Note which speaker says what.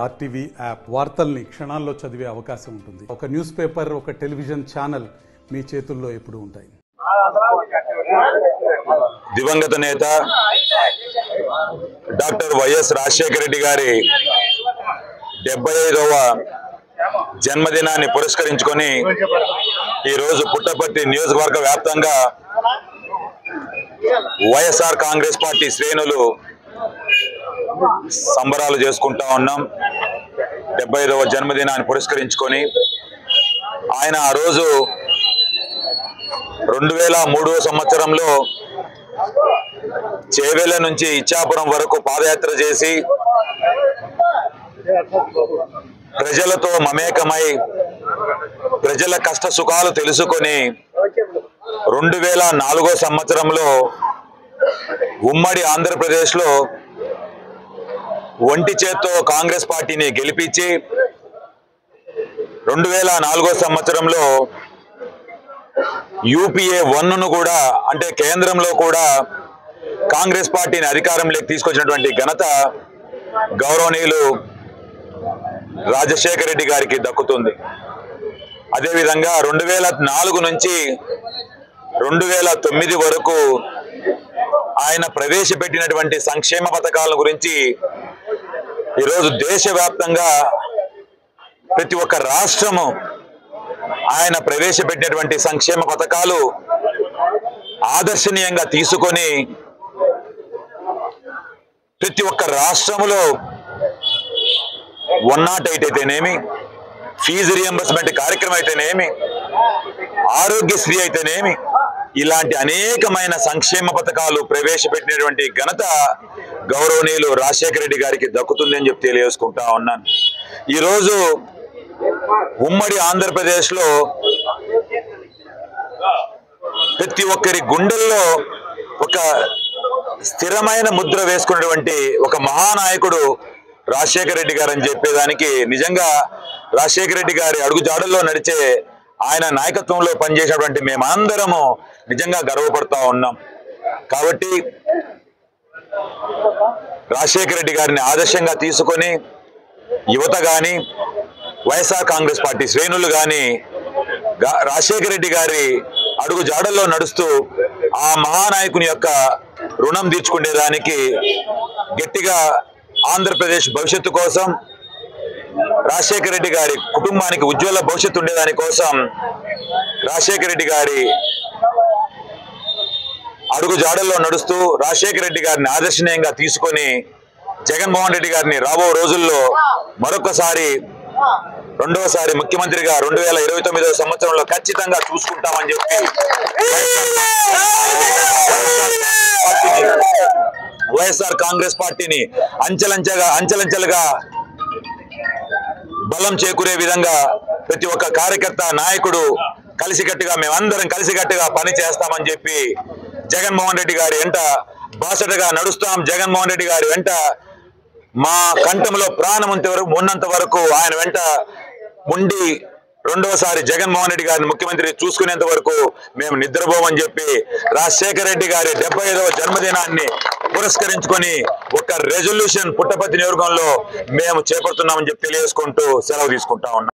Speaker 1: RTV app వార్తల్ని క్షణాల్లో చదివే అవకాశం ఉంటుంది. ఒక న్యూస్ పేపర్, ఒక టెలివిజన్ ఛానల్ మీ చేతుల్లో ఎప్పుడూ ఉంటాయి.
Speaker 2: దివంగత నేత డాక్టర్ వైఎస్ రాజశేఖర రెడ్డి గారి 75వ జన్మదినాన్ని పురస్కరించుకొని ఈరోజు పుట్టపర్తి నియోజకవర్గ వ్యాప్తంగా వైఎస్ఆర్ కాంగ్రెస్ పార్టీ శ్రేణులు సంబరాలు చేసుకుంటా ఉన్నాం. 75వ జన్మదినాన్ని పురస్కరించుకొని ఆయన ఆ రోజు 2003వ సంవత్సరంలో చేవెళ్ళ నుంచి ఇచ్చాపురం వరకు పాదయాత్ర చేసి ప్రజలతో మమేకమై ప్రజల కష్ట సుఖాలు తెలుసుకొని 2004వ సంవత్సరంలో ఉమ్మడి ఆంధ్రప్రదేశ్లో ఒంటి చేత్తో కాంగ్రెస్ పార్టీని గెలిపించి 2004వ సంవత్సరంలో యూపీఏ 1ను కూడా అంటే కేంద్రంలో కూడా కాంగ్రెస్ పార్టీని అధికారంలోకి తీసుకొచ్చినటువంటి ఘనత గౌరవనీయులు రాజశేఖర రెడ్డి గారికి దక్కుతుంది. అదేవిధంగా 2004 నుంచి 2009 వరకు ఆయన ప్రవేశపెట్టినటువంటి సంక్షేమ పథకాల గురించి ఈరోజు దేశవ్యాప్తంగా ప్రతి ఒక్క రాష్ట్రము ఆయన ప్రవేశపెట్టినటువంటి సంక్షేమ పథకాలు ఆదర్శనీయంగా తీసుకొని ప్రతి ఒక్క రాష్ట్రంలో 108 అయితేనేమి, ఫీజు రియంబర్స్మెంట్ కార్యక్రమం అయితేనేమి, ఆరోగ్యశ్రీ అయితేనేమి, ఇలాంటి అనేకమైన సంక్షేమ పథకాలు ప్రవేశపెట్టినటువంటి ఘనత గౌరవనీయులు రాజశేఖర రెడ్డి గారికి దక్కుతుంది అని చెప్పి తెలియజేసుకుంటా ఉన్నాను. ఈరోజు ఉమ్మడి ఆంధ్రప్రదేశ్లో ప్రతి ఒక్కరి గుండెల్లో ఒక స్థిరమైన ముద్ర వేసుకున్నటువంటి ఒక మహానాయకుడు రాజశేఖర రెడ్డి గారు అని చెప్పేదానికి నిజంగా రాజశేఖర రెడ్డి గారి అడుగుజాడల్లో నడిచే ఆయన నాయకత్వంలో పనిచేసినటువంటి మేమందరము నిజంగా గర్వపడతా ఉన్నాం. కాబట్టి రాజశేఖర రెడ్డి గారిని ఆదర్శంగా తీసుకొని యువత కానీ వైఎస్ఆర్ కాంగ్రెస్ పార్టీ శ్రేణులు కానీ రాజశేఖర రెడ్డి గారి అడుగు జాడల్లో నడుస్తూ ఆ మహానాయకుని యొక్క రుణం తీర్చుకునేదానికి గట్టిగా ఆంధ్రప్రదేశ్ భవిష్యత్తు కోసం, రాజశేఖర రెడ్డి గారి కుటుంబానికి ఉజ్వల భవిష్యత్తు ఉండేదాని కోసం రాజశేఖర రెడ్డి గారి అడుగు జాడల్లో నడుస్తూ రాజశేఖర రెడ్డి గారిని ఆదర్శనీయంగా తీసుకొని జగన్మోహన్ రెడ్డి గారిని రాబో రోజుల్లో మరొకసారి రెండవసారి ముఖ్యమంత్రిగా 2029వ సంవత్సరంలో ఖచ్చితంగా చూసుకుంటామని చెప్పి వైఎస్ఆర్ కాంగ్రెస్ పార్టీని అంచెలంచెలుగా బలం చేకూరే విధంగా ప్రతి ఒక్క కార్యకర్త, నాయకుడు కలిసికట్టుగా మేమందరం కలిసికట్టుగా పని చేస్తామని చెప్పి జగన్మోహన్ రెడ్డి గారి వెంట బాసటగా నడుస్తాం. జగన్మోహన్ రెడ్డి గారి వెంట మా కంఠంలో ప్రాణం ఉన్నంత వరకు ఆయన వెంట ఉండి రెండవసారి జగన్మోహన్ రెడ్డి గారిని ముఖ్యమంత్రి చూసుకునేంత వరకు మేము నిద్రపోమని చెప్పి రాజశేఖర రెడ్డి గారి 75వ జన్మదినాన్ని పురస్కరించుకొని ఒక రెజల్యూషన్ పుట్టపర్తి నియోజకవర్గంలో మేము చేపడుతున్నామని చెప్పి తెలియజేసుకుంటూ సెలవు తీసుకుంటా ఉన్నాం.